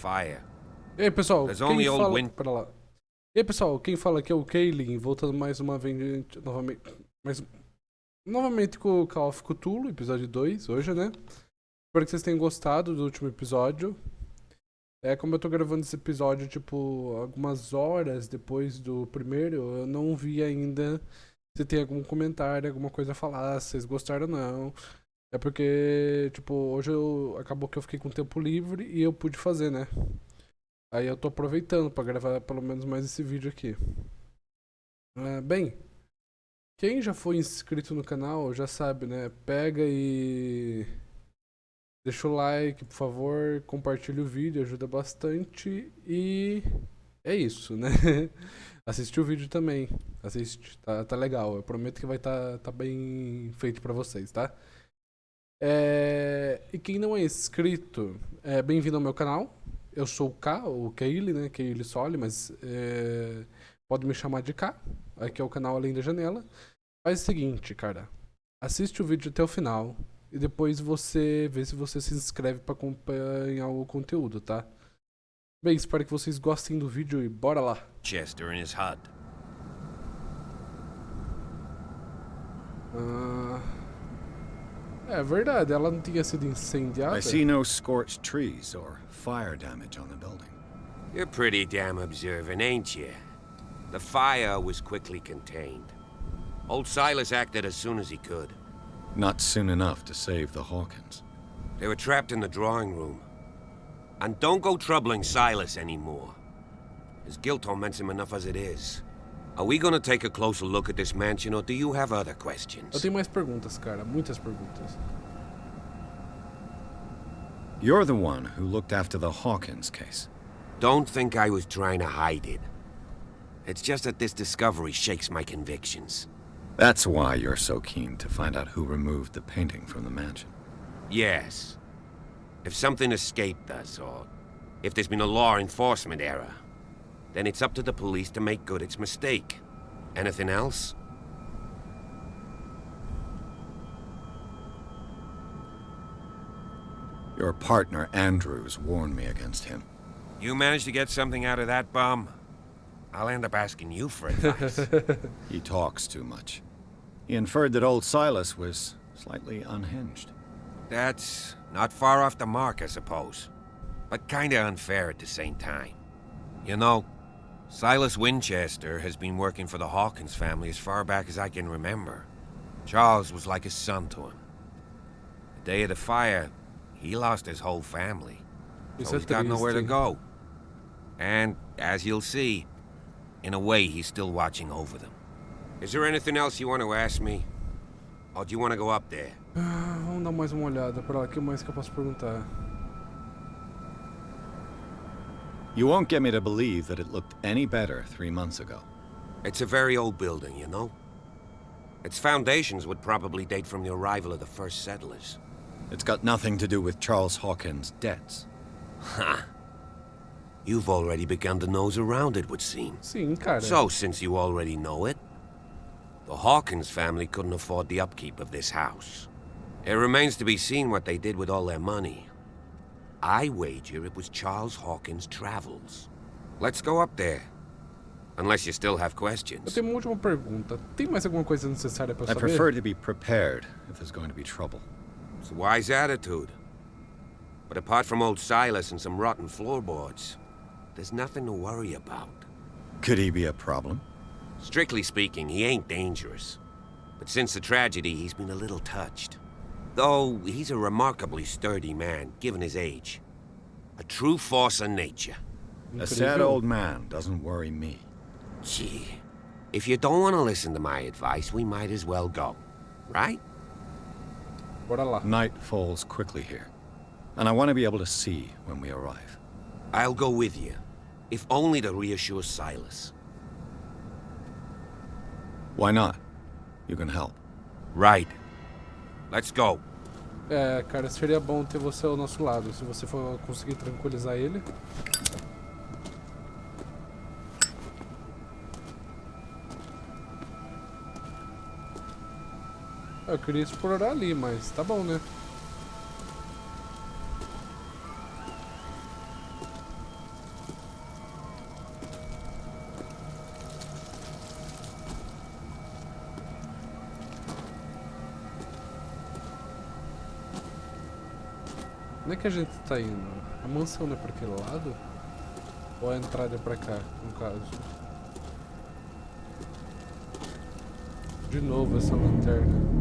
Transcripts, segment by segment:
fire. E aí, pessoal, There's quem only old fala... wind. Pera lá. E aí, pessoal, quem fala aqui é o Kaylin, voltando mais uma vez, novamente com o Call of Cthulhu, episódio 2, hoje, né? Espero que vocês tenham gostado do último episódio. Como eu tô gravando esse episódio, tipo, algumas horas depois do primeiro, eu não vi ainda se tem algum comentário, alguma coisa a falar, se vocês gostaram ou não. É porque, tipo, hoje acabou que eu fiquei com tempo livre e eu pude fazer, né? Aí eu tô aproveitando pra gravar pelo menos mais esse vídeo aqui. Bem, quem já foi inscrito no canal já sabe, né? Pega e deixa o like, por favor, compartilha o vídeo, ajuda bastante e é isso, né? Assiste o vídeo também, assiste, tá legal. Eu prometo que vai tá bem feito pra vocês, tá? E quem não é inscrito, bem-vindo ao meu canal. Eu sou o K, o Keili, né? Keili Soli, mas pode me chamar de K. Aqui é o canal Além da Janela. Faz o seguinte, cara. Assiste o vídeo até o final e depois você vê se você se inscreve pra acompanhar o conteúdo, tá? Bem, espero que vocês gostem do vídeo e bora lá. Chester in his hut. É verdade, ela não tinha sido incendiada. I see no scorched trees or fire damage on the building. You're pretty damn observant, ain't you? The fire was quickly contained. Old Silas acted as soon as he could. Not soon enough to save the Hawkins. They were trapped in the drawing room. And don't go troubling Silas anymore. His guilt torments him enough as it is. Are we gonna take a closer look at this mansion, or do you have other questions? Eu tenho mais perguntas, cara. Muitas perguntas. You're the one who looked after the Hawkins case. Don't think I was trying to hide it. It's just that this discovery shakes my convictions. That's why you're so keen to find out who removed the painting from the mansion. Yes. If something escaped us, or if there's been a law enforcement error, then it's up to the police to make good its mistake. Anything else? Your partner, Andrews, warned me against him. You managed to get something out of that bum? I'll end up asking you for advice. He talks too much. He inferred that old Silas was slightly unhinged. That's not far off the mark, I suppose. But kinda unfair at the same time. You know, Silas Winchester has been working for the Hawkins family as far back as I can remember. Charles was like a son to him. The day of the fire, he lost his whole family. So he's got nowhere to go. And, as you'll see, in a way, he's still watching over them. Is there anything else you want to ask me? Or do you want to go up there? Vamos dar mais uma olhada pra lá. O que mais que eu posso perguntar? You won't get me to believe that it looked any better 3 months ago. It's a very old building, you know? Its foundations would probably date from the arrival of the first settlers. It's got nothing to do with Charles Hawkins' debts. Ha! You've already begun to nose around it, would seem. Sim, cara. So, since you already know it, the Hawkins family couldn't afford the upkeep of this house. It remains to be seen what they did with all their money. I wager it was Charles Hawkins' travels. Let's go up there. Unless you still have Eu questions. tenho uma última pergunta. Tem mais alguma coisa necessária pra eu I saber? prefer to be prepared if there's going to be trouble. It's a wise attitude. But apart from old Silas and some rotten floorboards, there's nothing to worry about. Could he be a problem? Strictly speaking, he ain't dangerous. But since the tragedy, he's been a little touched. Though, he's a remarkably sturdy man, given his age. A true force of nature. A sad old man doesn't worry me. Gee, if you don't want to listen to my advice, we might as well go. Right? Bora lá. Night falls quickly here, and I want to be able to see when we arrive. I'll go with you, if only to reassure Silas. Why not? You can help. Right. Let's go. Cara, seria bom ter você ao nosso lado, se você for conseguir tranquilizar ele. Eu queria explorar ali, mas tá bom, né? Onde é que a gente tá indo? A mansão não é pra aquele lado? Ou a entrada é pra cá, no caso? De novo essa lanterna.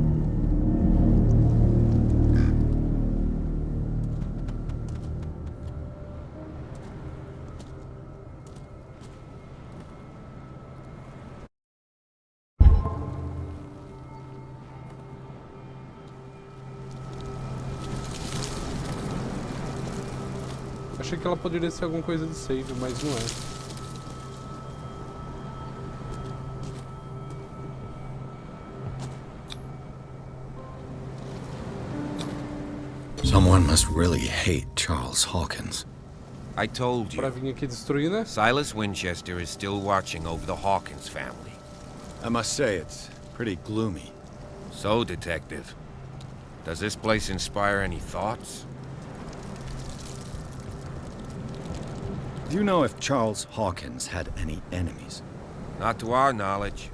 Achei que ela poderia ser alguma coisa de save, mas não é. Someone must really hate Charles Hawkins. I told Pra you, vir aqui destruir, né? Silas Winchester is still watching over the Hawkins family. I must say, it's pretty gloomy. So, Detective, does this place inspire any thoughts? Do you know if Charles Hawkins had any enemies? Not to our knowledge.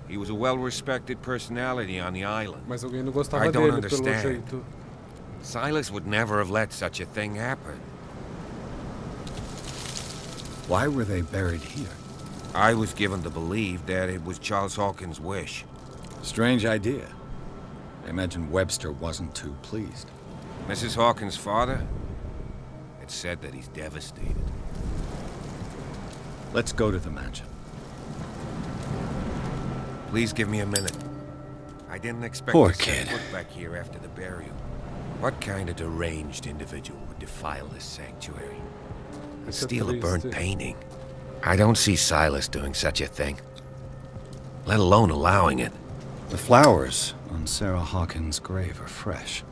He was a well-respected personality on the island. Mas alguém não gostava I don't dele, pelo understand. jeito. Silas would never have let such a thing happen. Why were they buried here? I was given to believe that it was Charles Hawkins' wish. Strange idea. I imagine Webster wasn't too pleased. Mrs. Hawkins' father? It's said that he's devastated. Let's go to the mansion. Please give me a minute. I didn't expect Poor to set kid. foot back here after the burial. What kind of deranged individual would defile this sanctuary? And Isso é steal a burnt triste. painting? I don't see Silas doing such a thing. Let alone allowing it. The flowers on Sarah Hawkins' grave are fresh.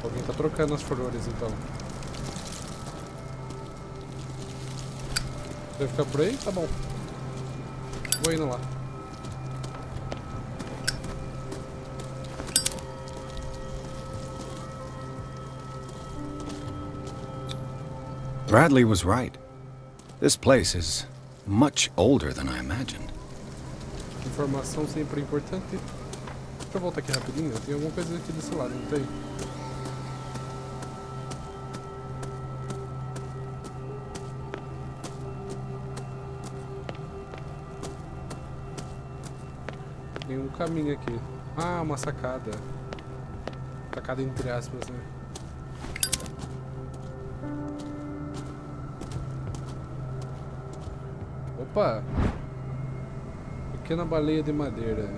Alguém tá trocando as flores, então. Vai ficar por aí? Tá bom. Vou indo lá. Bradley was right. This place is much older than I imagined. Informação sempre importante. Deixa eu voltar aqui rapidinho. Tem alguma coisa aqui desse lado, não tem? Tem um caminho aqui. Ah, uma sacada. Sacada entre aspas, né? Opa! Pequena baleia de madeira.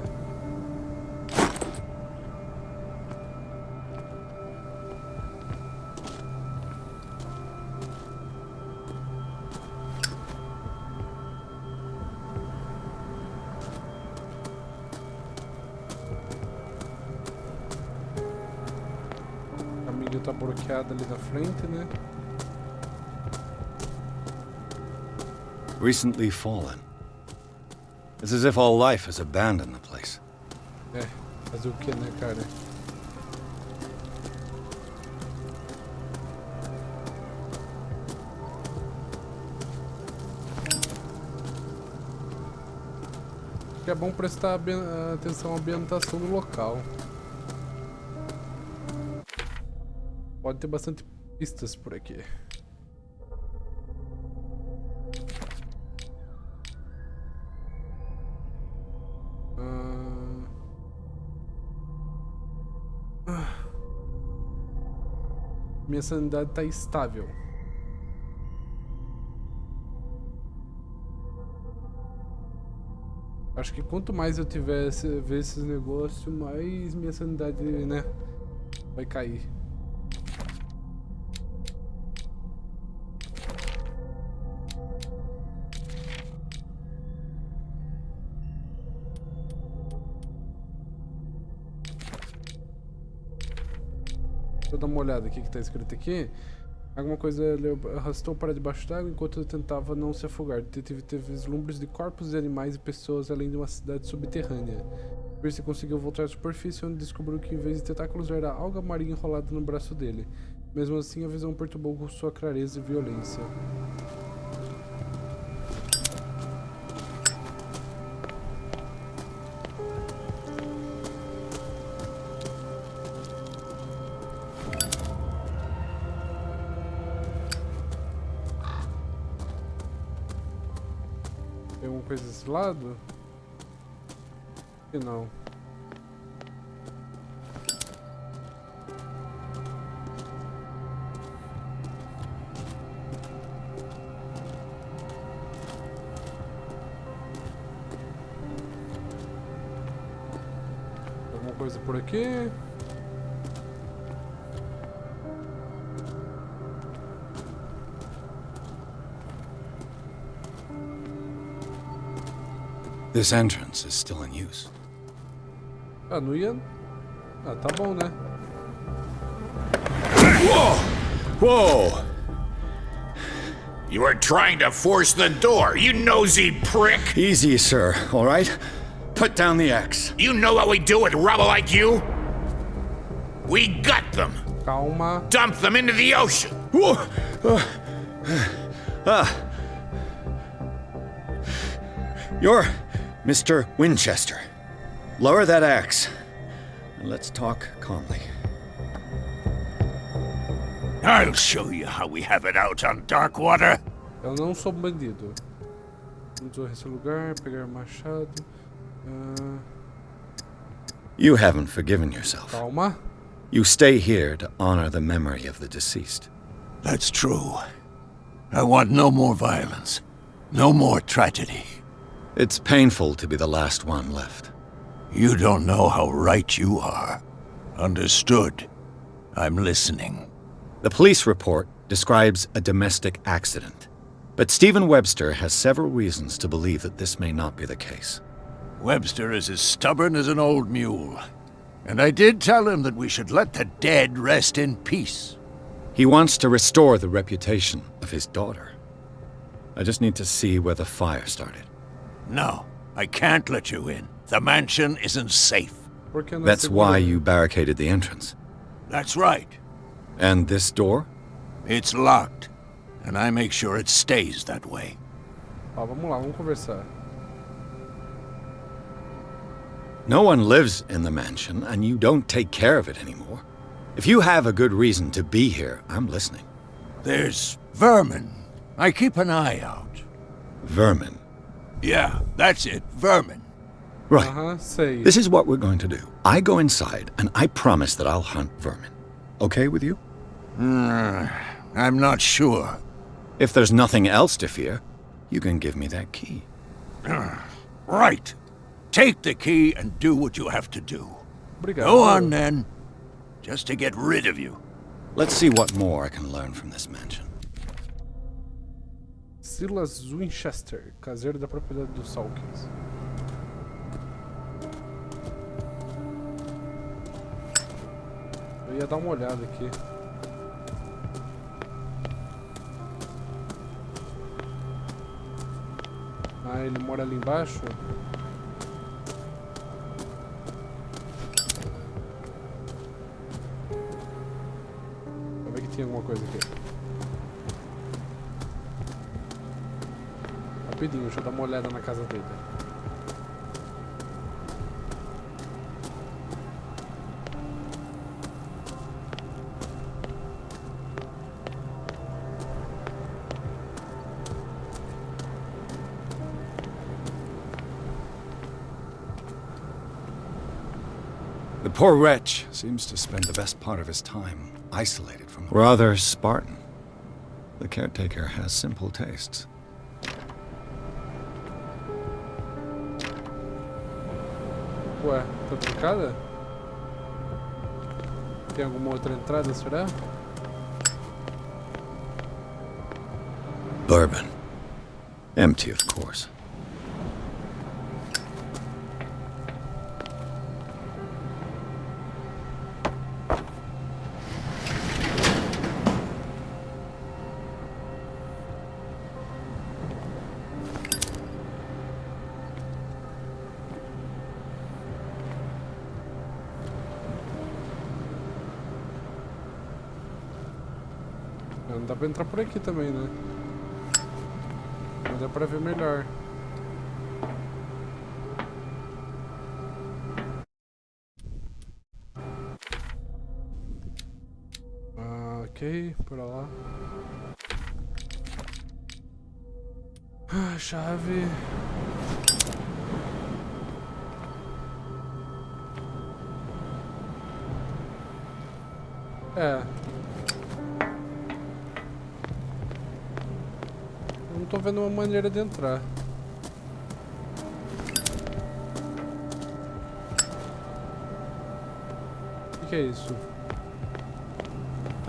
O caminho tá bloqueado ali na frente, né? Recently fallen. It's as if all life has abandoned the place. É, fazer o que, né, cara? Acho que é bom prestar atenção à ambientação do local. Pode ter bastante pistas por aqui. Minha sanidade tá estável. Acho que quanto mais eu tivesse ver esses negócios, mais minha sanidade, né, vai cair. Deixa eu dar uma olhada aqui que tá escrito aqui. Alguma coisa ele arrastou para debaixo d'água enquanto ele tentava não se afogar. O detetive teve vislumbres de corpos de animais e pessoas além de uma cidade subterrânea. Percy conseguiu voltar à superfície, onde descobriu que em vez de tentáculos era alga marinha enrolada no braço dele. Mesmo assim, a visão perturbou com sua clareza e violência. coisa desse lado? E não. Alguma coisa por aqui? This entrance is still in use. Ah, não ia... Ah, tá bom, né? Whoa! Whoa! You are trying to force the door, you nosy prick! Easy, sir, all right? Put down the axe. You know what we do with rubble like you? We gut them, Calma. dump them into the ocean. Whoa! You're Mr. Winchester. Lower that axe, and let's talk calmly. I'll show you how we have it out on dark water. Eu não sou bandido. Vamos a esse lugar, pegar machado. You haven't forgiven yourself. Calma. You stay here to honor the memory of the deceased. That's true. I want no more violence, no more tragedy. It's painful to be the last one left. You don't know how right you are. Understood. I'm listening. The police report describes a domestic accident, but Stephen Webster has several reasons to believe that this may not be the case. Webster is as stubborn as an old mule. And I did tell him that we should let the dead rest in peace. He wants to restore the reputation of his daughter. I just need to see where the fire started. No, I can't let you in. The mansion isn't safe. That's why you barricaded the entrance. That's right. And this door? It's locked, and I make sure it stays that way. Ó, vamos lá, vamos conversar. No one lives in the mansion, and you don't take care of it anymore. If you have a good reason to be here, I'm listening. There's vermin. I keep an eye out. Vermin. Yeah, that's it, vermin. Right. Sei. This is what we're going to do. I go inside, and I promise that I'll hunt vermin. Okay with you? I'm not sure. If there's nothing else to fear, you can give me that key. Right. Take the key and do what you have to do. Obrigado. Go on, then. Just to get rid of you. Let's see what more I can learn from this mansion. Silas Winchester, caseiro da propriedade dos Salkins. Eu ia dar uma olhada aqui. Ah, ele mora ali embaixo? Vou ver que tem alguma coisa aqui. Rapidinho, deixa eu dar uma olhada na casa dele. The poor wretch seems to spend the best part of his time isolated from the... Rather Spartan. The caretaker has simple tastes. Ué, tá trancada? Tem alguma outra entrada, será? Bourbon. Empty, of course. Não dá pra entrar por aqui também, né? Mas dá pra ver melhor. Ah, ok, por lá. Ah, chave. É. Eu não tô vendo uma maneira de entrar. O que é isso?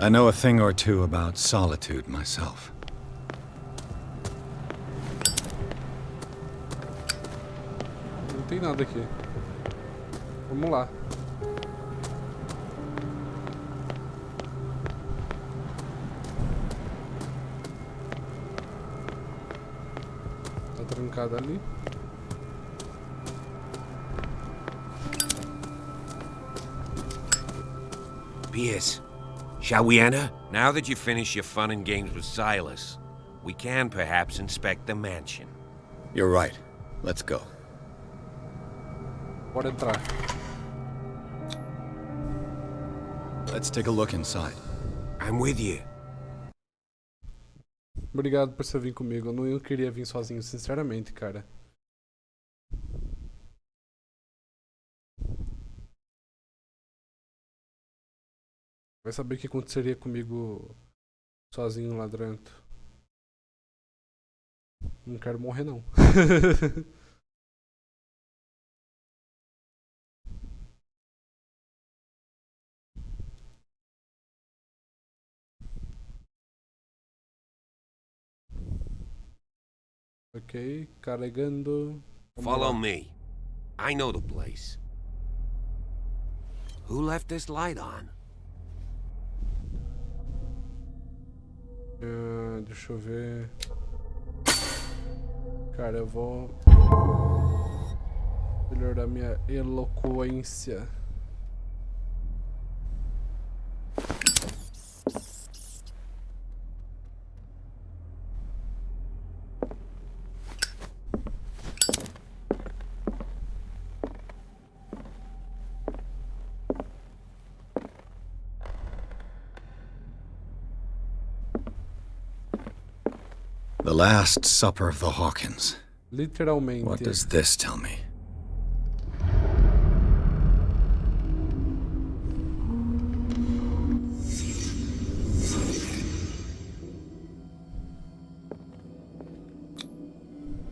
I know a thing or two about solitude myself. Não tem nada aqui. Vamos lá. Tá trancada ali. Pierce, shall we enter? Now that you've finished your fun and games with Silas, we can perhaps inspect the mansion. You're right. Let's go. Bora entrar. Let's take a look inside. I'm with you. Obrigado por você vir comigo. Eu não queria vir sozinho, sinceramente, cara. Vai saber o que aconteceria comigo sozinho lá dentro. Não quero morrer, não. Ok, carregando. Vamos Follow lá. me. I know the place. Who left this light on? Deixa eu ver. Cara, eu vou melhorar minha eloquência. The Last Supper of the Hawkins. Literalmente. What does this tell me?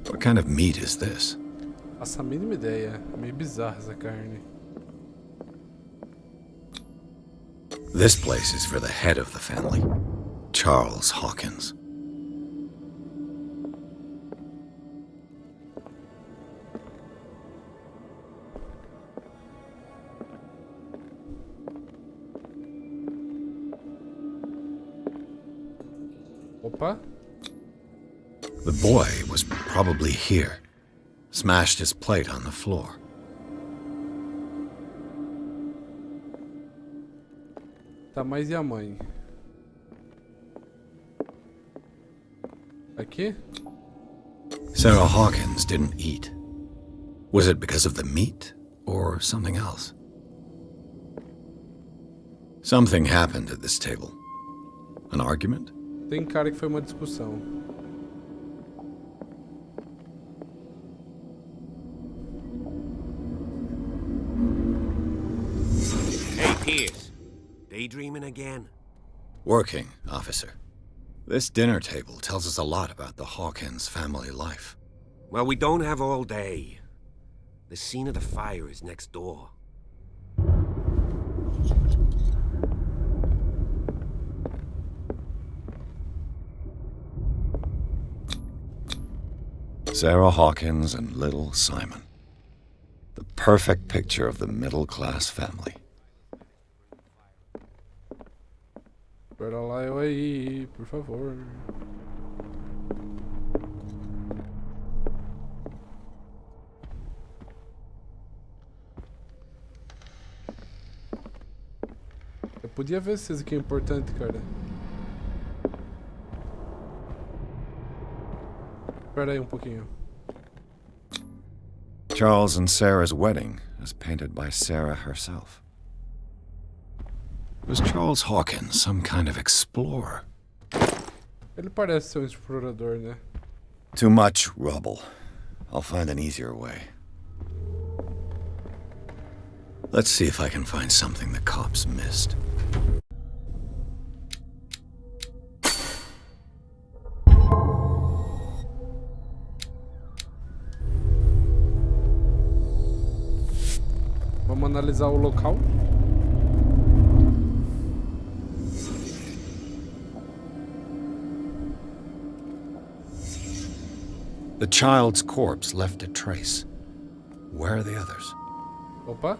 What kind of meat is this? Faço a mínima ideia. É meio bizarra essa carne. This place is for the head of the family, Charles Hawkins. Opa. The boy was probably here. Smashed his plate on the floor. Tá, mas e a mãe? Aqui? Sarah Hawkins didn't eat. Was it because of the meat or something else? Something happened at this table. An argument? Tem cara que foi uma discussão. Hey, Pierce. Daydreaming again? Working, officer. This dinner table tells us a lot about the Hawkins family life. Well, we don't have all day. The scene of the fire is next door. Sarah Hawkins and little Simon. The perfect picture of the middle-class family. Espera lá eu aí, por favor. Eu podia ver se isso aqui é importante, cara. Espera aí um pouquinho. Charles and Sarah's wedding is painted by Sarah herself. Was Charles Hawkins some kind of explorer? Ele parece ser um explorador, né? Too much rubble. I'll find an easier way. Let's see if I can find something the cops missed. analisar o local. The child's corpse left a trace. Where are the others? Opa.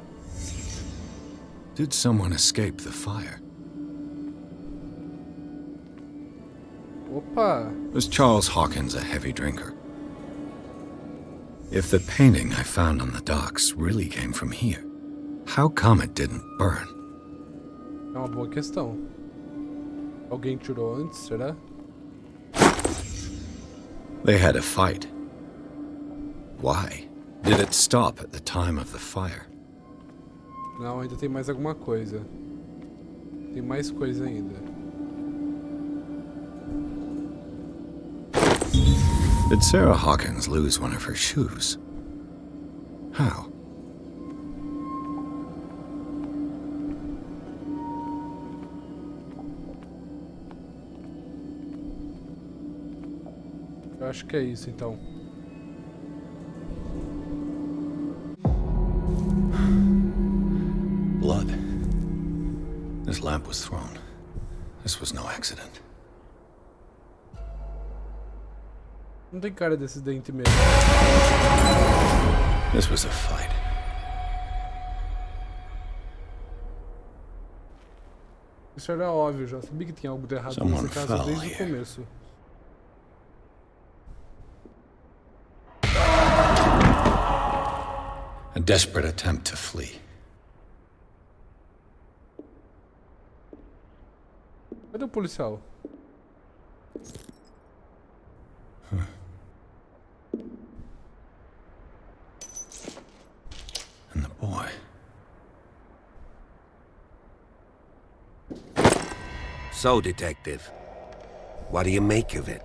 Did someone escape the fire? Opa. Was Charles Hawkins a heavy drinker? If the painting I found on the docks really came from here, how come it didn't burn? É uma boa questão. Alguém tirou antes, será? They had a fight. Why? Did it stop at the time of the fire? Não, ainda tem mais alguma coisa. Tem mais coisa ainda. Did Sarah Hawkins lose one of her shoes? How? Eu acho que é isso então. Blood. This lamp was thrown. This was no accident. Não tem cara desses dentes mesmo. This was a fight. Isso era óbvio, já sabia que tinha algo de errado Someone nessa casa fell desde o here. começo. A desperate attempt to flee. Cadê o policial? And the boy. So, Detective, what do you make of it?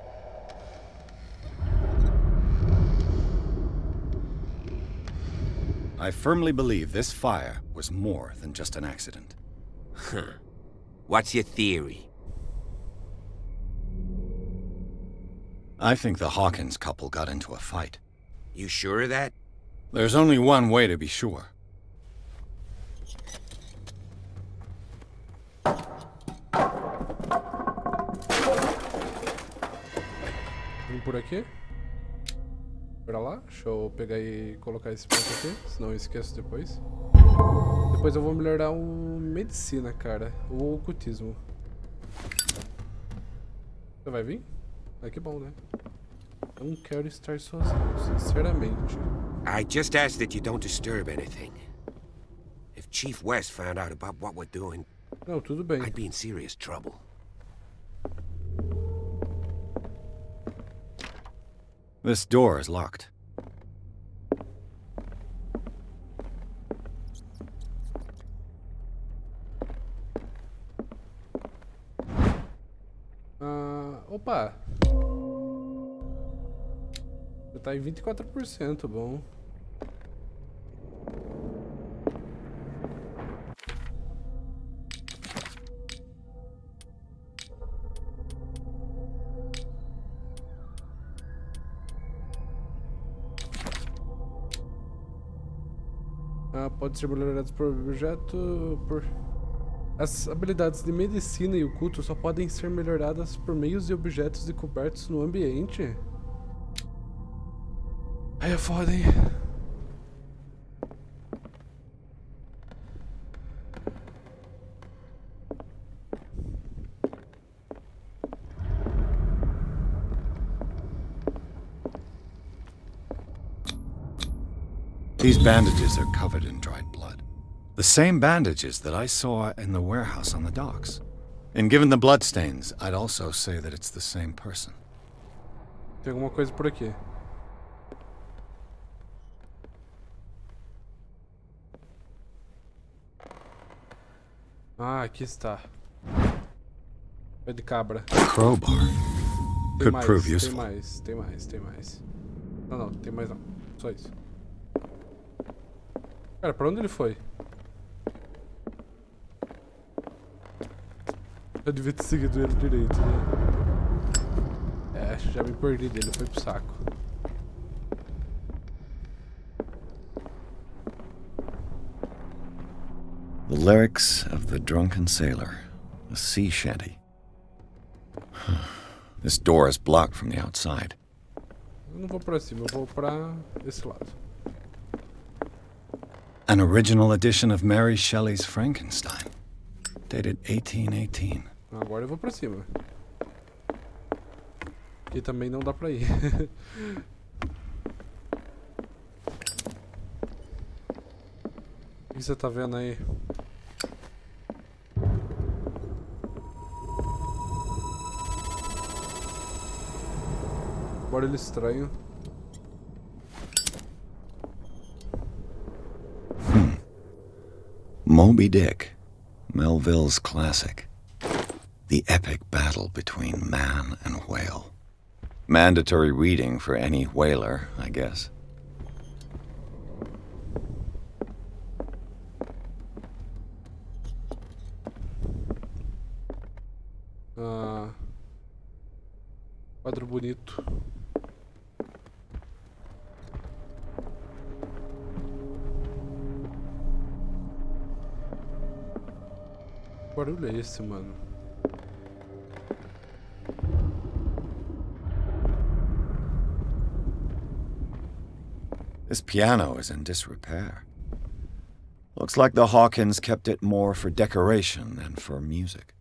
I firmly believe this fire was more than just an accident. What's your theory? I think the Hawkins couple got into a fight. You sure of that? There's only one way to be sure. Vim por aqui. Pra lá. Deixa eu pegar e colocar esse ponto aqui, senão eu esqueço depois. Depois eu vou melhorar o medicina, cara. O ocultismo. Você vai vir? Ah, que bom, né? Não quero estar sozinho, sinceramente. I just ask that you don't disturb anything. If Chief West found out about what we're doing, Não, tudo bem. I'd be in serious trouble. This door is locked. Opa! Já tá em 24%, bom. Pode ser melhorados por objeto, As habilidades de medicina e o culto só podem ser melhoradas por meios de objetos descobertos no ambiente. Aí é foda, hein? These bandages are covered in dried blood. The same bandages that I saw in the warehouse on the docks. And given the bloodstains, I'd also say that it's the same person. Tem alguma coisa por aqui. Ah, aqui está. Pé de cabra. Crowbar. Tem Could mais, prove tem useful. mais, tem mais, tem mais. Não, tem mais não. Só isso. Cara, pra onde ele foi? Eu devia ter seguido ele direito, né? É, acho que já me perdi dele, foi pro saco. The lyrics of the drunken sailor. A sea shanty. This door is blocked from the outside. Eu não vou pra cima, eu vou pra esse lado. An original edition of Mary Shelley's Frankenstein, dated 1818. Agora eu vou pra cima. Aqui também não dá pra ir. O que você tá vendo aí? Barulho estranho. Moby Dick, Melville's classic. The epic battle between man and whale. Mandatory reading for any whaler, I guess. Quadro bonito. Que barulho é esse, mano? This piano is in disrepair. Looks like the Hawkins kept it more for decoration than for music.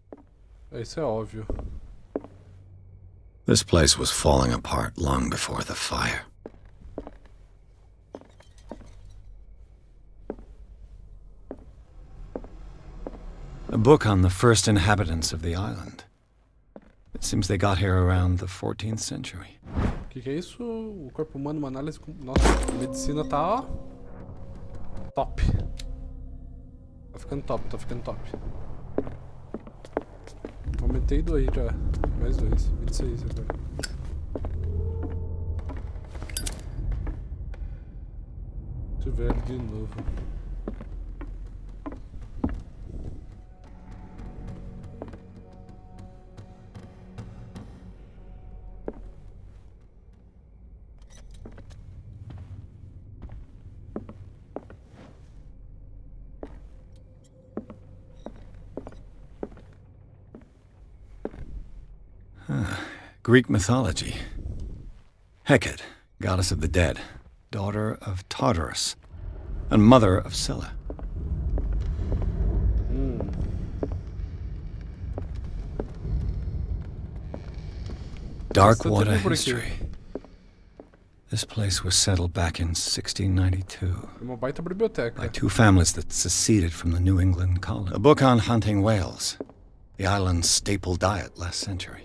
Isso é óbvio. This place was falling apart long before the fire. A book on the first inhabitants of the island. It seems they got here around the 14th century. Que é isso? O corpo humano, uma análise... Nossa, a medicina tá, ó... top. Tá ficando top, tá ficando top. Aumentei 2 já. Mais 2. 26 agora. Deixa eu ver ele de novo. Greek mythology. Hecate, goddess of the dead, daughter of Tartarus, and mother of Scylla. Dark water history. This place was settled back in 1692 É uma baita biblioteca. by 2 families that seceded from the New England colony. A book on hunting whales, the island's staple diet last century.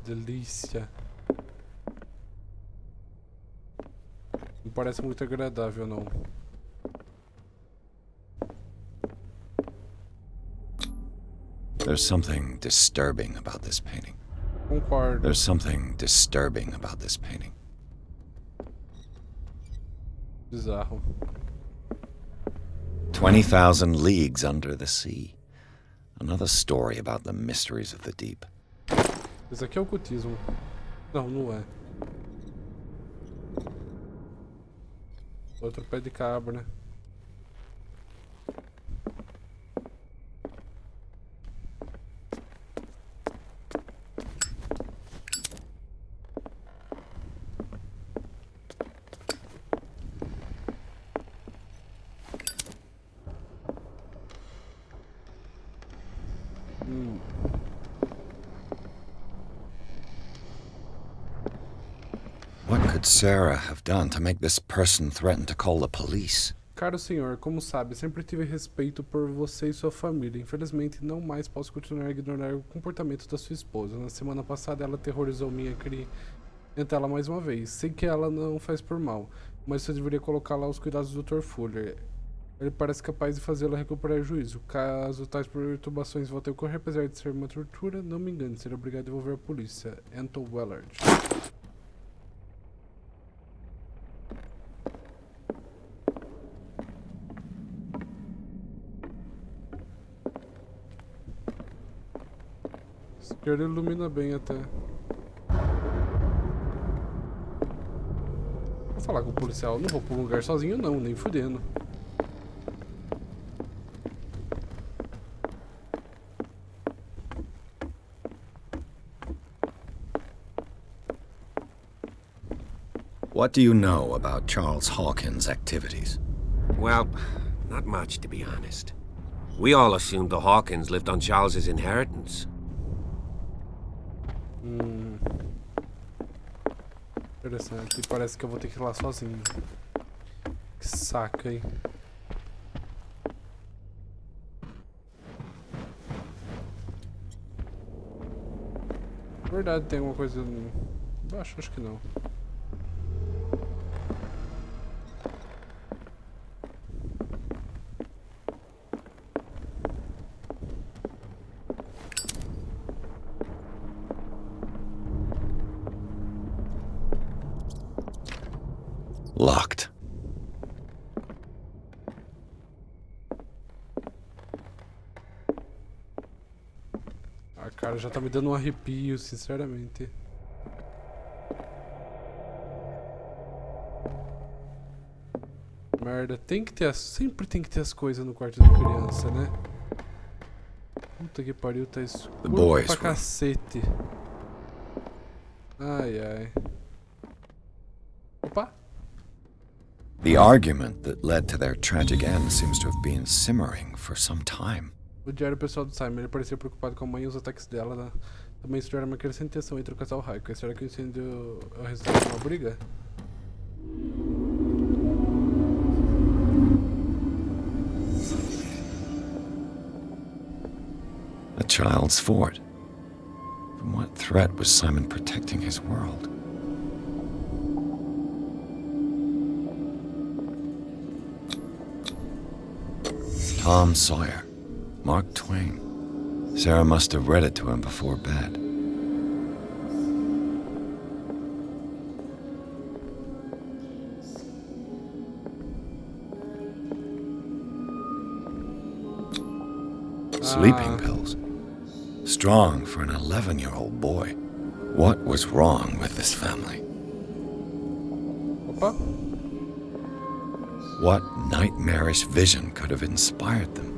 Delícia. Não parece muito agradável, não. There's something disturbing about this painting. Concordo. There's something disturbing about this painting. Bizarro. 20,000 leagues under the sea. Another story about the mysteries of the deep. Esse aqui é ocultismo. Não, não é. Outro pé de cabra, né? What could Sarah have done to make this person threaten to call the police? Caro senhor, como sabe, sempre tive respeito por você e sua família. Infelizmente, não mais posso continuar a ignorar o comportamento da sua esposa. Na semana passada, ela aterrorizou minha clientela mais uma vez. Sei que ela não faz por mal, mas você deveria colocá-la aos cuidados do Dr. Fuller. Ele parece capaz de fazê-la recuperar juízo. Caso tais perturbações voltem a ocorrer, apesar de ser uma tortura, não me engane, será obrigado a devolver à polícia. Anton Wellard. Esquerda ilumina bem até. Vou falar com o policial. Não vou pra um lugar sozinho não, nem fudendo. What do you know about Charles Hawkins' activities? Well, not much, to be honest. We all assumed the Hawkins lived on Charles's inheritance. Interessante. E parece que eu vou ter que ir lá sozinho. Que saco, hein? Na verdade, tem alguma coisa embaixo? Acho que não. Locked. Ah, cara, já tá me dando um arrepio, sinceramente. Merda, tem que ter sempre tem que ter as coisas no quarto da criança, né? Puta que pariu, tá escuro boys pra were- cacete. Ai, ai. Opa! The argument that led to their tragic end seems to have been simmering for some time. O diário pessoal do Simon, ele parecia preocupado com a mãe e os ataques dela. Né? Também estudaram uma crescente tensão entre o casal Raiko. Será que o incêndio é o resultado de uma briga? A child's fort. From what threat was Simon protecting his world? Tom Sawyer. Mark Twain. Sarah must have read it to him before bed. Sleeping pills. Strong for an 11-year-old boy. What was wrong with this family? Opa! What nightmarish vision could have inspired them?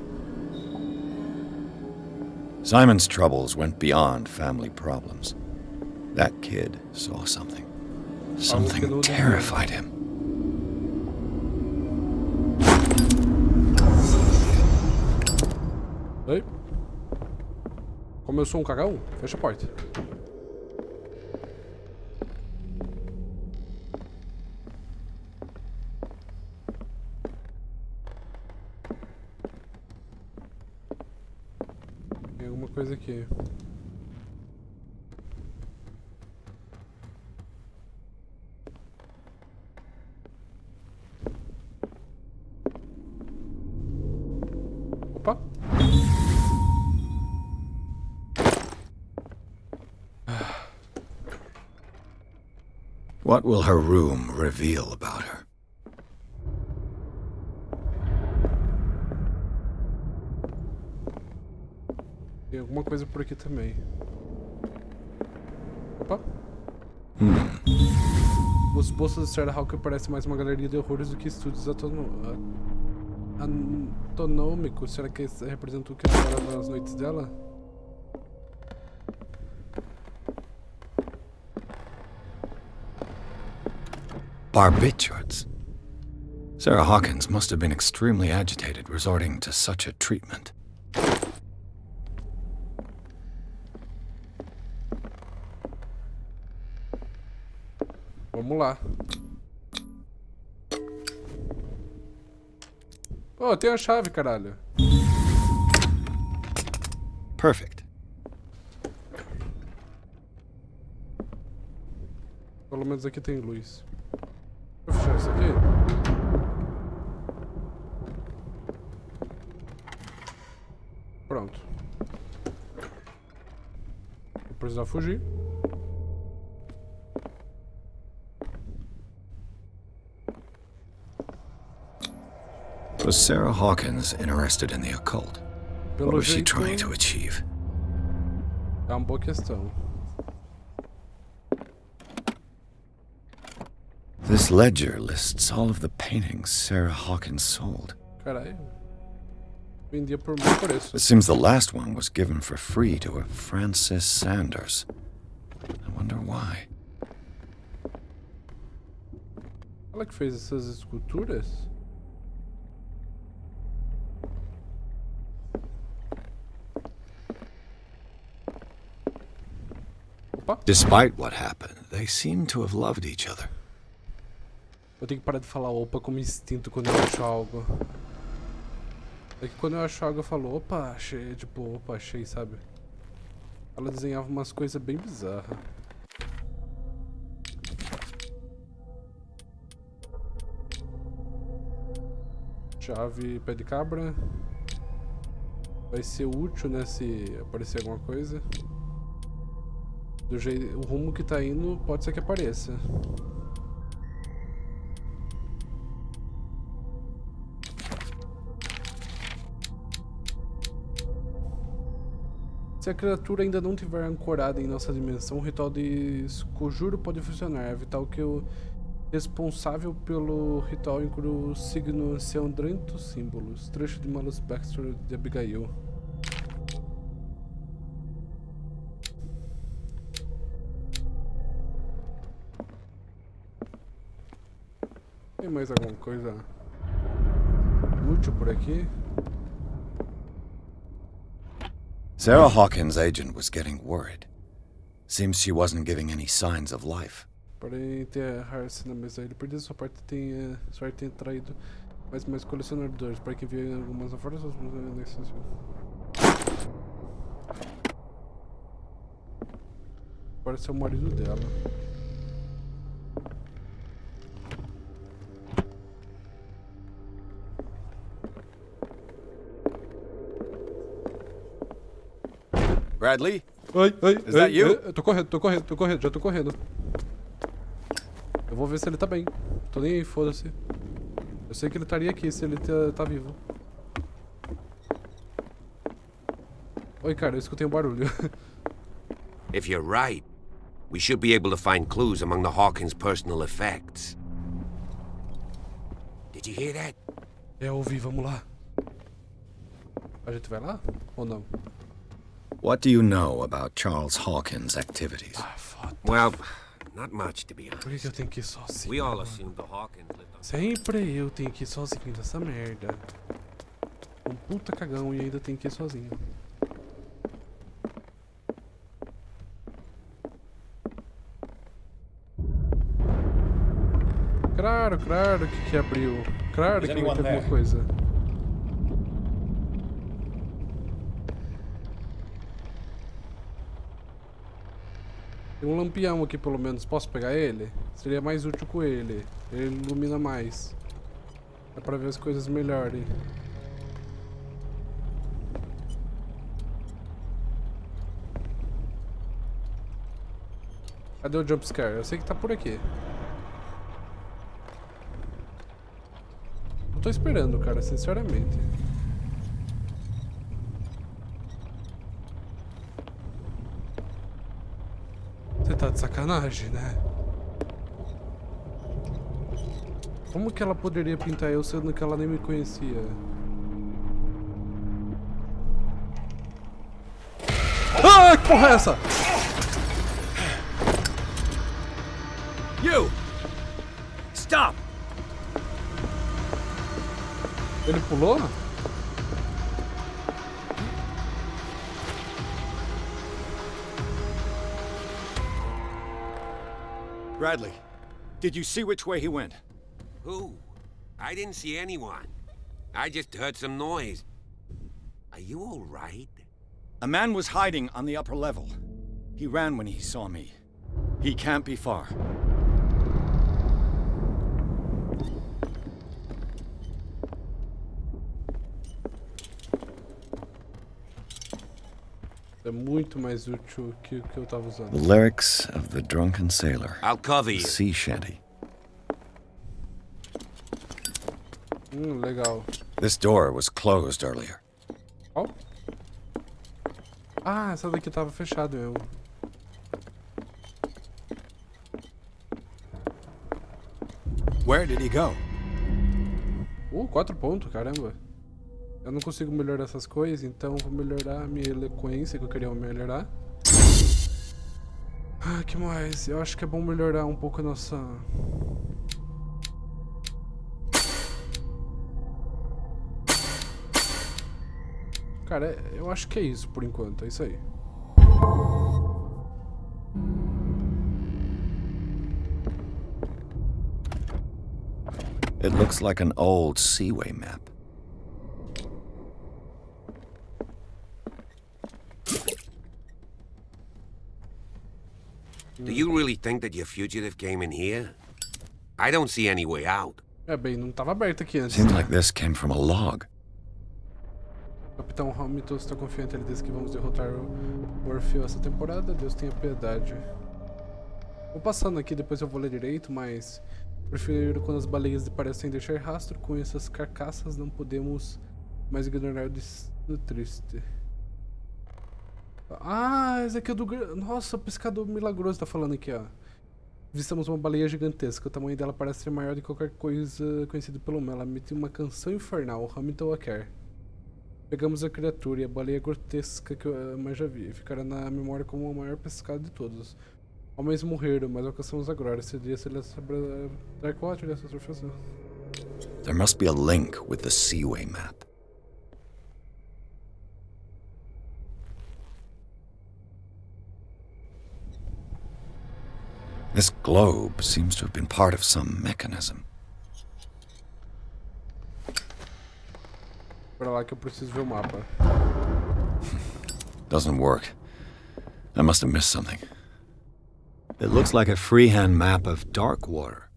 Simon's troubles went beyond family problems. That kid saw something. Something terrified him. Oi? Como eu sou um cagão, fecha a porta. Tem alguma coisa aqui. Opa! What will her room reveal about her? Tem alguma coisa por aqui também. Opa! Os bolsos de Sarah Hawker parecem mais uma galeria de horrores do que estúdios anatômicos. Será que isso representa o que ela fala nas noites dela? Barbiturates. Sarah Hawkins must have been extremely agitated resorting to such a treatment. Vamos lá. Oh, tem a chave, caralho. Perfect. Pelo menos aqui tem luz. Deixa eu fechar isso aqui. Pronto. Vou precisar fugir. Was Sarah Hawkins interested in the occult? What was she trying to achieve? É uma boa questão. This ledger lists all of the paintings Sarah Hawkins sold. Caralho. Vendia por muito preço. It seems the last one was given for free to a Francis Sanders. I wonder why. Ela que fez essas esculturas? Opa! Despite what happened, they seem to have loved each other. Eu tenho que parar de falar opa como instinto quando eu acho algo. É que quando eu acho algo eu falo opa, achei, tipo, opa, achei, sabe? Ela desenhava umas coisas bem bizarras. Chave pé de cabra. Vai ser útil, né, se aparecer alguma coisa. Do jeito, o rumo que tá indo pode ser que apareça. Se a criatura ainda não estiver ancorada em nossa dimensão, o ritual de conjuro pode funcionar. É vital que o responsável pelo ritual inclua o signo Seandrento símbolos. Trecho de Malus Baxter de Abigail. Tem mais alguma coisa útil por aqui? Sarah Hawkins' agent was getting worried. Seems she wasn't giving any signs of life. Para enterrar-se na mesa, ele perdeu sua parte, sorte tem traído mais colecionadores. Para quem viu algumas forças, parece ser o marido dela. Bradley? Oi, Is that you? Eu tô correndo, já tô correndo. Eu vou ver se ele tá bem. Tô nem aí, foda-se. Eu sei que ele estaria aqui se ele tá vivo. Oi, cara, eu escutei um barulho. If you're right, we should be able to find clues among the Hawkins' personal effects. Did you hear that? Eu ouvi, vamos lá. A gente vai lá? Ou não? What do you know about Charles Hawkins' activities? Ah, foda. Well, not much, to be Por honest. que eu tenho que ir sozinho? We all mano? assumed the Hawkins lived on... Sempre eu tenho que ir sozinho nessa merda. Um puta cagão e ainda tenho que ir sozinho. Claro que abriu. Claro que vai ter alguma coisa. Tem um lampião aqui pelo menos, posso pegar ele? Seria mais útil com ele. Ele ilumina mais. Dá pra ver as coisas melhorem. Cadê o jumpscare? Eu sei que tá por aqui. Eu tô esperando, cara, sinceramente. Você tá de sacanagem, né? Como que ela poderia pintar eu sendo que ela nem me conhecia? Ah, que porra é essa? You! Stop! Ele pulou? Bradley, did you see which way he went? Who? I didn't see anyone. I just heard some noise. Are you all right? A man was hiding on the upper level. He ran when he saw me. He can't be far. É muito mais útil que o que eu tava usando. The lyrics of the drunken sailor. I'll cover you. Sea shanty. Legal. This door was closed earlier. Ó. Ah, essa daqui tava fechada mesmo. Where did he go? 4 pontos, caramba. Eu não consigo melhorar essas coisas, então vou melhorar a minha eloquência que eu queria melhorar. Ah, que mais? Eu acho que é bom melhorar um pouco a nossa... Cara, eu acho que é isso por enquanto, é isso aí. It looks like an old seaway map. Do you really think that your fugitive came in here? I don't see any way out. É, bem, não tava aberto aqui antes. Seems like this came from a log. Capitão Hamilton está confiante, ele diz que vamos derrotar o Orfeu essa temporada. Deus tenha piedade. Vou passando aqui, depois eu vou ler direito, mas prefiro quando as baleias parecem deixar rastro. Com essas carcaças não podemos mais ignorar o destino triste. Ah, esse aqui é do... Nossa, o pescador milagroso tá falando aqui, ó. Vistamos uma baleia gigantesca. O tamanho dela parece ser maior do que qualquer coisa conhecida pelo homem. Ela emite uma canção infernal. Hamilton a quer. Pegamos a criatura e a baleia grotesca que eu mais já vi. Ficará na memória como o maior pescado de todos. Homens morreram, mas alcançamos a glória. Esse dia se ele Darkwater dessa surface. There must be a link with the seaway map. This globe seems to have been part of some mechanism. Pra lá que eu preciso ver o mapa. Doesn't work. I must have missed something. It looks like a freehand map of dark water.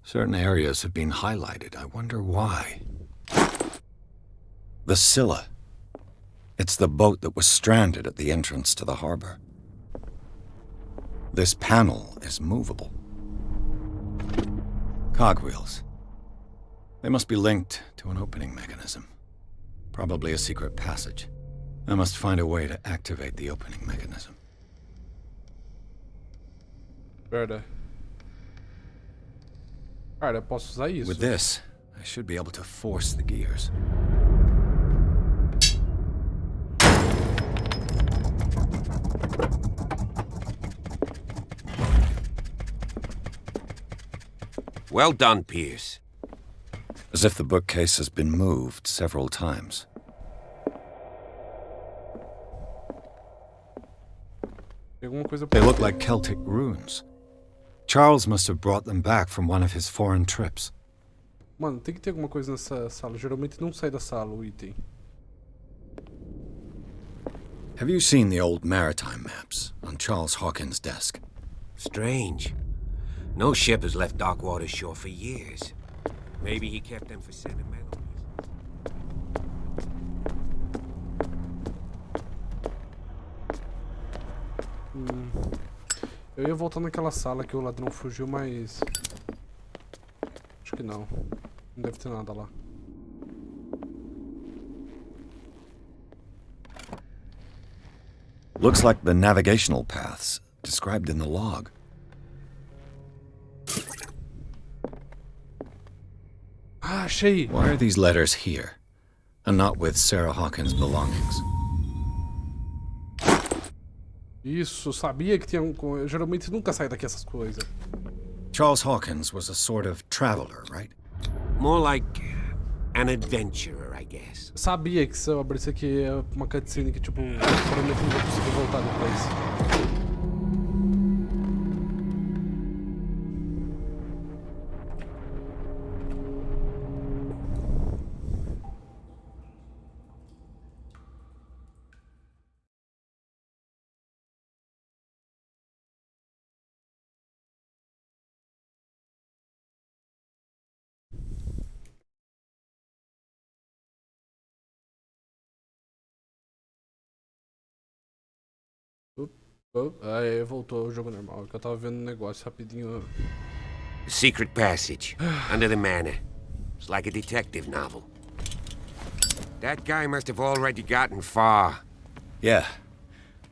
Certain areas have been highlighted. I wonder why. The Scylla. It's the boat that was stranded at the entrance to the harbor. This panel is movable. Cogwheels. They must be linked to an opening mechanism. Probably a secret passage. I must find a way to activate the opening mechanism. Pera. Cara, eu posso usar isso. With this, I should be able to force the gears. Well done, Pierce. As if the bookcase has been moved several times. Tem alguma coisa They look like Celtic runes. Charles must have brought them back from one of his foreign trips. Mano, tem que ter alguma coisa nessa sala. Geralmente não sai da sala o item. Have you seen the old maritime maps on Charles Hawkins' desk? Strange. No ship has left Darkwater shore for years. Maybe he kept them for sentimental reasons. Eu ia voltar naquela sala que o ladrão fugiu, mas... Acho que não. Não deve ter nada lá. Looks like the navigational paths described in the log. Ah, achei! Why are these letters here, and not with Sarah Hawkins' belongings? Isso, sabia que tinha um... Geralmente nunca sai daqui essas coisas. Charles Hawkins was a sort of traveler, right? More like an adventurer, I guess. Sabia que se eu abrisse aqui é uma cutscene que, tipo, provavelmente não vou conseguir voltar depois. Aí voltou o jogo normal, que eu tava vendo um negócio rapidinho. A secret passage under the manor. It's like a detective novel. That guy must have already gotten far. Yeah,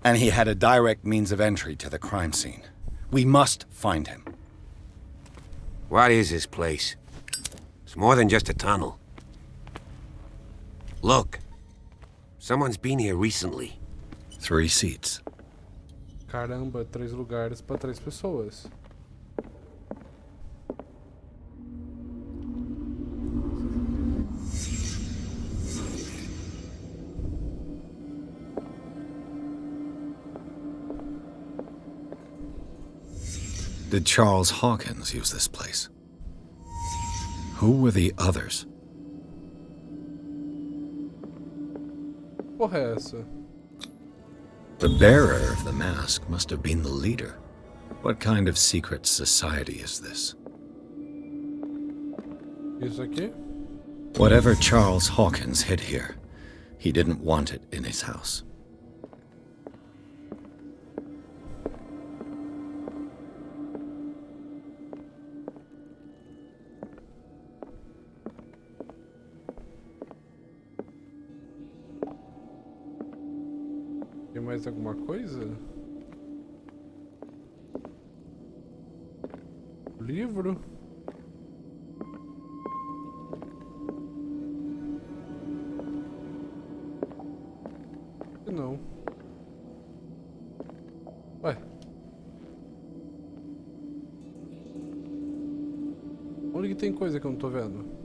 and he had a direct means of entry to the crime scene. We must find him. What is this place? It's more than just a tunnel. Look. Someone's been here recently. 3 seats. Caramba, 3 lugares pra 3 pessoas. Did Charles Hawkins use this place? Who were the others? Porra é essa? The bearer of the mask must have been the leader. What kind of secret society is this? Isso aqui? Whatever Charles Hawkins hid here, he didn't want it in his house. Tem mais alguma coisa? Livro? Não. Ué. Onde que tem coisa que eu não tô vendo?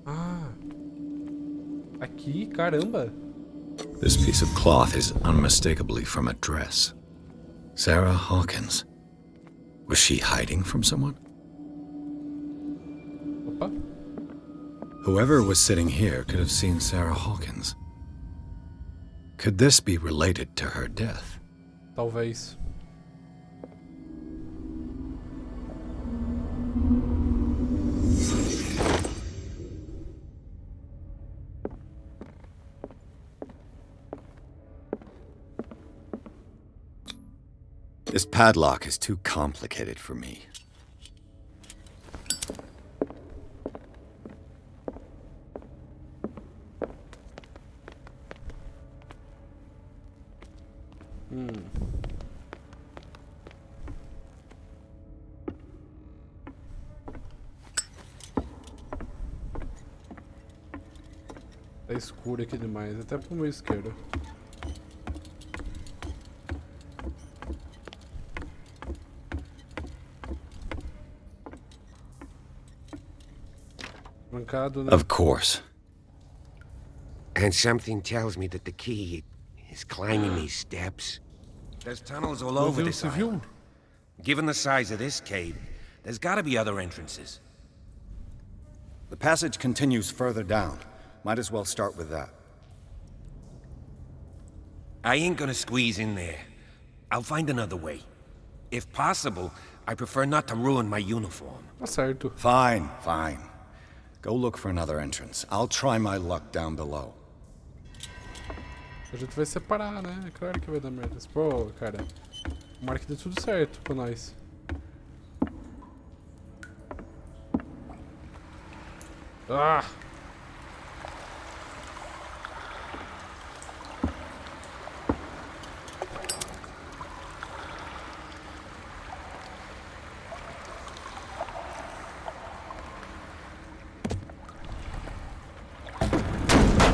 Ah. Aqui, caramba. This piece of cloth is unmistakably from a dress. Sarah Hawkins. Was she hiding from someone? Opa. Whoever was sitting here could have seen Sarah Hawkins. Could this be related to her death? Talvez. This padlock is too complicated for me. Tá escuro aqui demais, até pro meu esquerdo. Mancado, né? Of course. And something tells me that the key is climbing these steps. There's tunnels all over this island. Given the size of this cave, there's gotta be other entrances. The passage continues further down. Might as well start with that. I ain't gonna squeeze in there. I'll find another way. If possible, I prefer not to ruin my uniform. Tá certo. Fine, fine. Go look for another entrance. I'll try my luck down below. A gente vai separar, né? Claro que vai dar merda. Pô, cara. Tomara que dê tudo certo pra nós. Ah!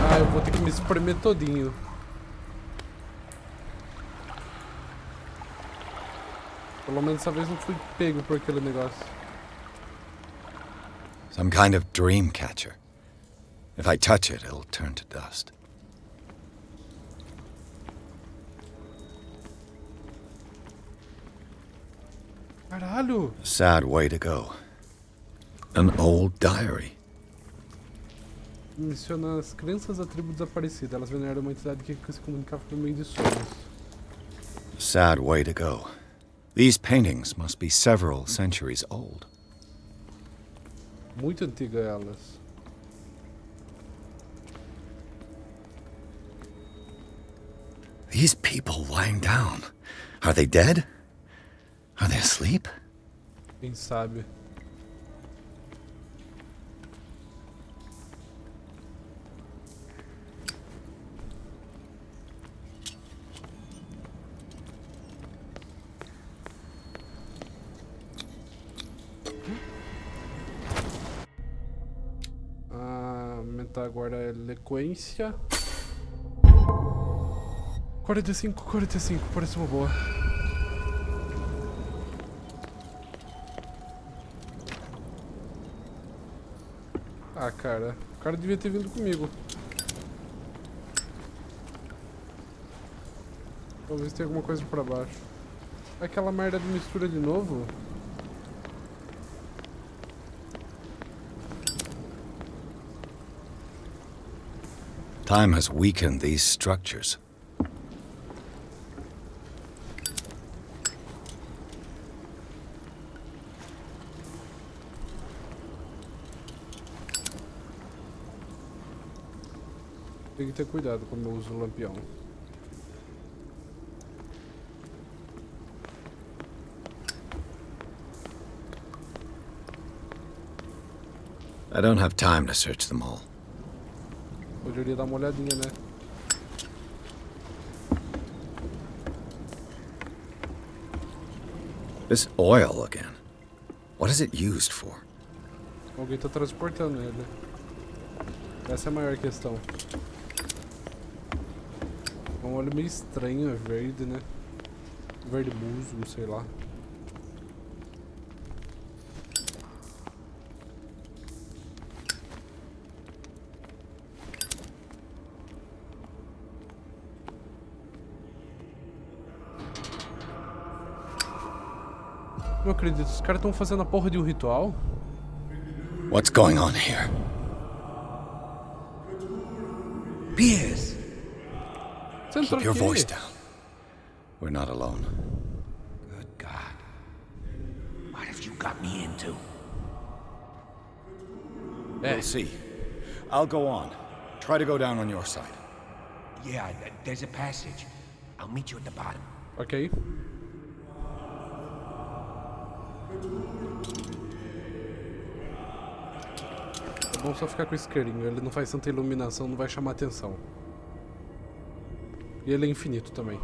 Ah, eu vou ter que me espremer todinho. Pelo menos dessa vez não fui pego por aquele negócio. Some kind of dream catcher. If I touch it, it'll turn to dust. Caralho! A sad way to go. An old diary. Menciona as crianças da tribo desaparecida. Elas veneraram uma entidade que se comunicava por meio de sonhos. A sad way to go. These paintings must be several centuries old. Muito antiga elas. These people lying down. Are they dead? Are they asleep? Quem sabe? Aumentar agora a eloquência. 45, 45, parece uma boa. Ah, cara, o cara devia ter vindo comigo. Vamos ver se tem alguma coisa pra baixo. Aquela merda de mistura de novo. Time has weakened these structures. Tem que ter cuidado como eu uso o lampião. I don't have time to search them all. Poderia dar uma olhadinha, né? This oil again. What is it used for? Alguém tá transportando ele. Essa é a maior questão. É um óleo meio estranho, é verde, né? Verde musgo, sei lá. Não acredito, os caras estão fazendo a porra de um ritual? What's going on here? Piers! Você entrou Keep your aqui. voice down. We're not alone. Good God. What have you got me into? We'll see. I'll go on. Try to go down on your side. Yeah, there's a passage. I'll meet you at the bottom. Ok. É bom só ficar com o isqueirinho, ele não faz tanta iluminação, não vai chamar atenção. E ele é infinito também.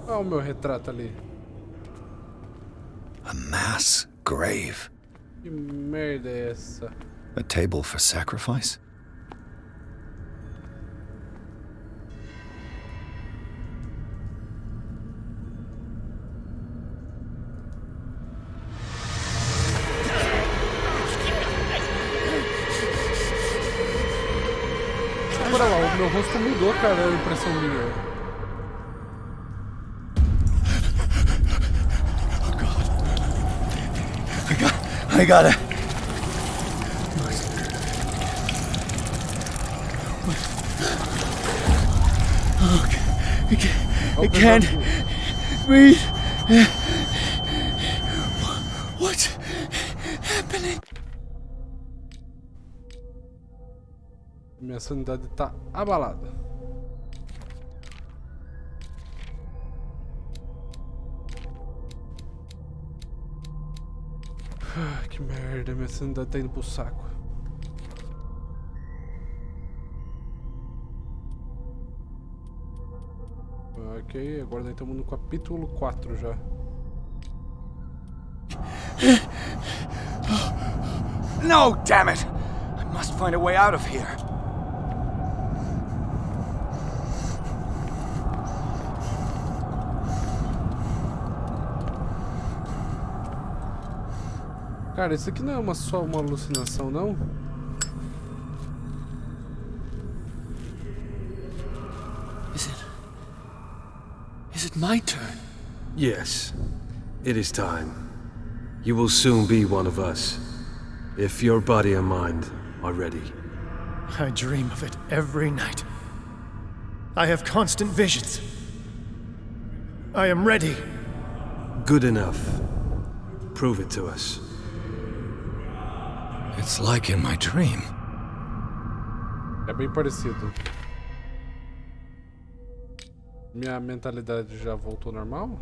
Olha o meu retrato ali. A mass grave. Que merda é essa? A table for sacrifice? Bora lá, o meu rosto mudou, cara, a impressão minha. I got it. I can't breathe. What's happening? Minha sanidade tá abalada. Que merda, minha sanidade tá indo pro saco. Ok, agora nós estamos no capítulo 4 já. No, damn it! I must find a way out of here. Cara, isso aqui não é só uma alucinação, não? Is it my turn? Yes, it is time. You will soon be one of us, if your body and mind are ready. I dream of it every night. I have constant visions. I am ready. Good enough. Prove it to us. It's like in my dream. É bem parecido. Minha mentalidade já voltou ao normal?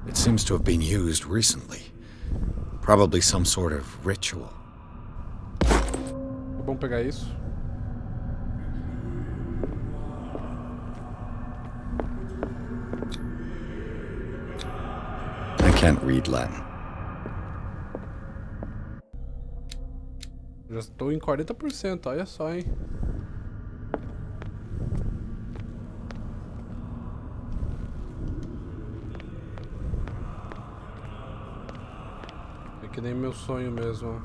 It seems to have been used recently. Probably some sort of ritual. É bom pegar isso. can't read Latin. Já estou em 40%, olha só, hein. É que nem meu sonho mesmo, ó.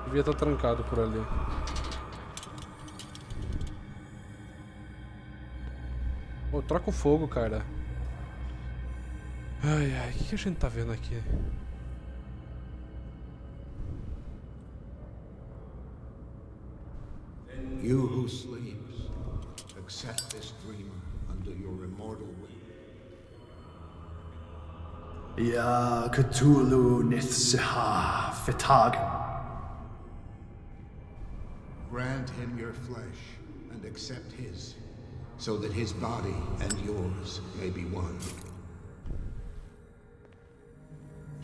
Devia estar trancado por ali. Pô, troca o fogo, cara. Ai, ai, o que a gente tá vendo aqui? You who sleeps, accept this dreamer under your immortal wing. Ya Cthulhu Nithsiha Fitagan. Grant him your flesh and accept his, so that his body and yours may be one.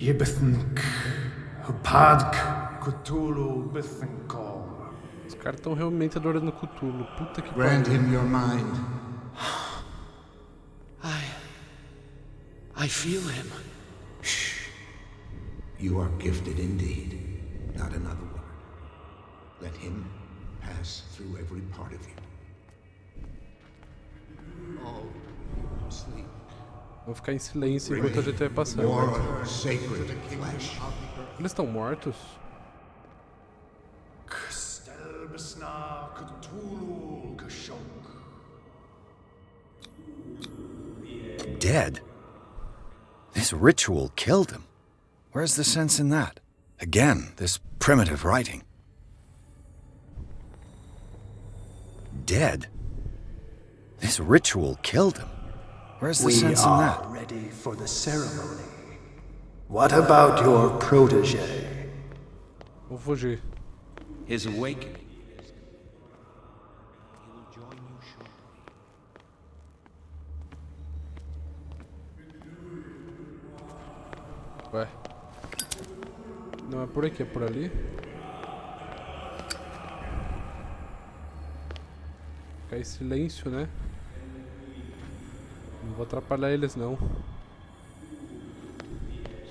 Yibithink Hupadk Cthulhu Bithinkol. Os caras estão realmente adorando Cthulhu. Puta que Grant pariu. him your mind. I feel him. You are gifted indeed, not another word. Let him pass through every part of you. All sleep. Vou ficar em silêncio enquanto a gente vai passando. Your sacred flesh. Eles estão mortos? Kstelbisna Cthulhu Kashok. Dead? This ritual killed him. Where's the sense in that? Again, this primitive writing. Dead? This ritual killed him. Where's the sense in that? We are ready for the ceremony. What about your protege? Vou fugir. His awakening. He will join you shortly. Ué. Não é por aqui, é por ali. Ficar em silêncio, né? Não vou atrapalhar eles, não.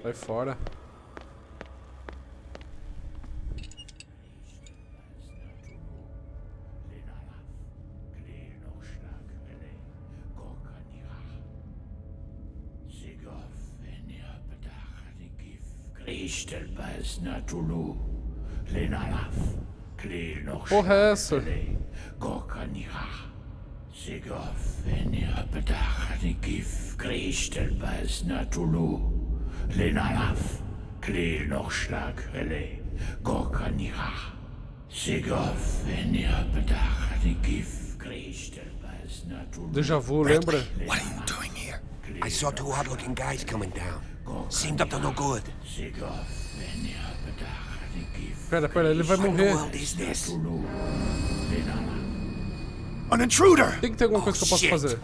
Sai fora. Porra é essa? Déjà vu, lembra? What are you doing here? I saw two odd-looking guys coming down. Seemed up to no good. Pera, ele vai What in the morrer. world is this? An intruder! Tem que ter alguma coisa que eu possa shit. fazer.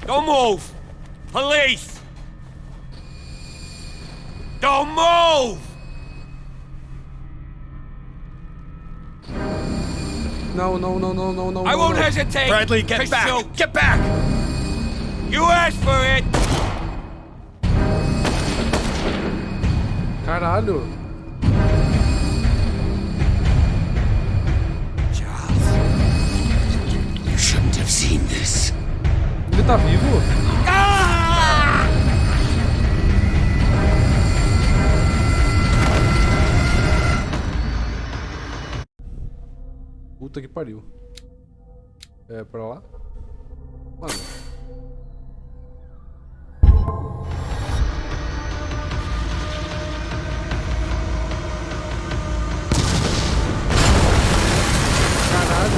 Don't move! Police! Don't move! Não. I won't hesitate! Bradley, get to back! shoot. Get back! You asked for it! Caralho. Charles, you shouldn't have seen this. Ele tá vivo? Ah! Puta que pariu. É pra lá? Mano.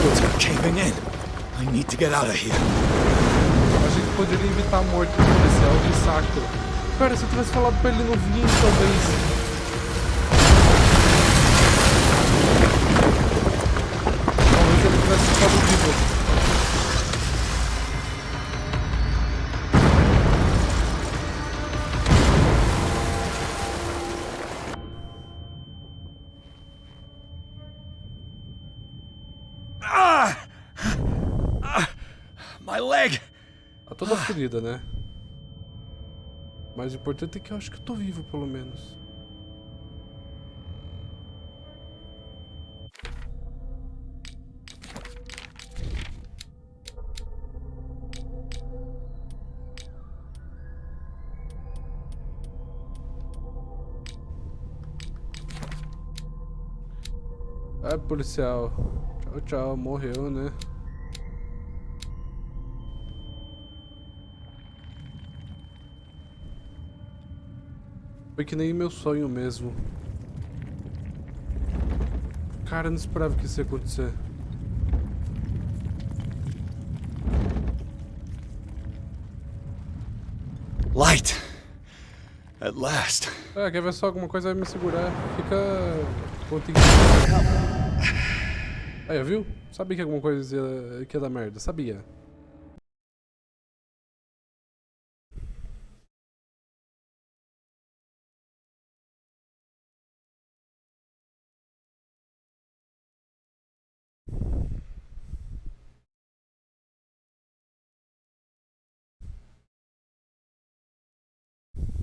They're caving in. I need to get out of here. A gente poderia evitar a morte do policial, que saco. Cara, se eu tivesse falado pra ele não vir, talvez. Talvez ele tivesse leg! Tá toda ferida, né? Mas o importante é que eu acho que eu tô vivo, pelo menos. Ah, policial. Tchau, tchau. Morreu, né? Foi que nem meu sonho mesmo. Cara, eu não esperava que isso ia acontecer. Light! At last. Ah, quer ver só? Alguma coisa vai me segurar. Fica... Aí, viu? Sabia que alguma coisa ia dar merda. Sabia.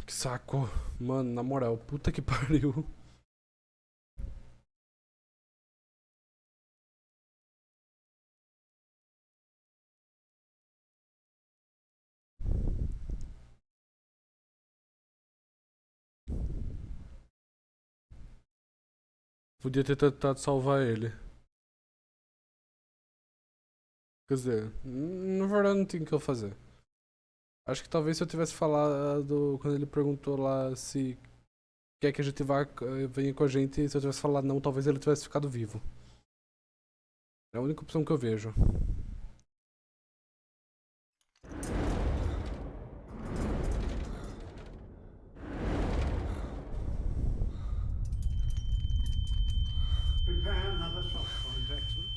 Que saco. Mano, na moral, puta que pariu. Podia ter tentado salvar ele. Quer dizer, na verdade não tinha o que eu fazer. Acho que talvez se eu tivesse falado, quando ele perguntou lá se quer que a gente vá, venha com a gente, se eu tivesse falado não, talvez ele tivesse ficado vivo. É a única opção que eu vejo. Prepare another shot point, excellent.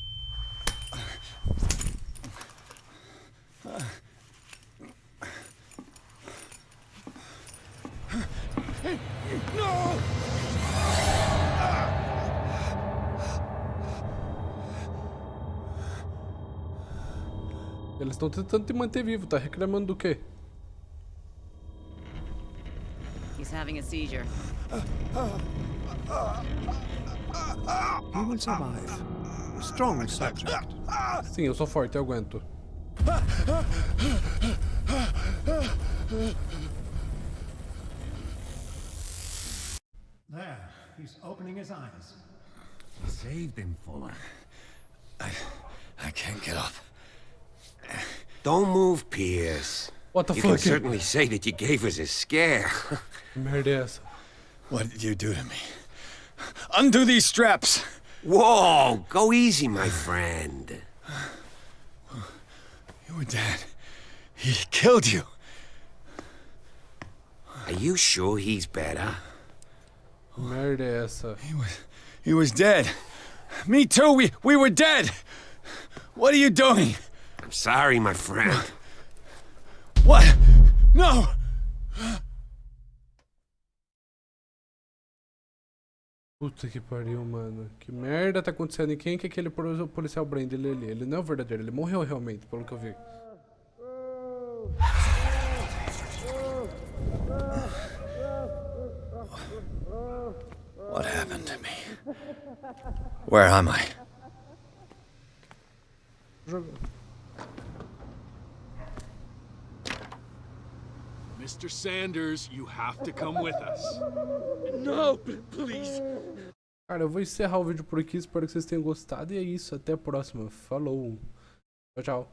Eles estão tentando te manter vivo, tá reclamando do quê? He's having a seizure. He will survive. Strong subject. Sim, eu sou forte, eu aguento. There, he's opening his eyes. Saved him, Fuller. I can't get up. Don't move, Pierce. What the You fuck? can certainly say that you gave us a scare. Que merda é essa? What did you do to me? Undo these straps! Whoa, go easy, my friend. You were dead. He killed you. Are you sure he's better? Que merda é essa? He was dead. Me too. We were dead. What are you doing? I'm sorry, my friend. What? No. Puta que pariu, mano. Que merda tá acontecendo? E quem que é aquele policial Brand? Ele não é o verdadeiro, ele morreu realmente, pelo que eu vi. What happened to me? Where am I? Mr. Sanders, you have to come with us. No, please. Cara, eu vou encerrar o vídeo por aqui. Espero que vocês tenham gostado. E é isso. Até a próxima. Falou. Tchau, tchau.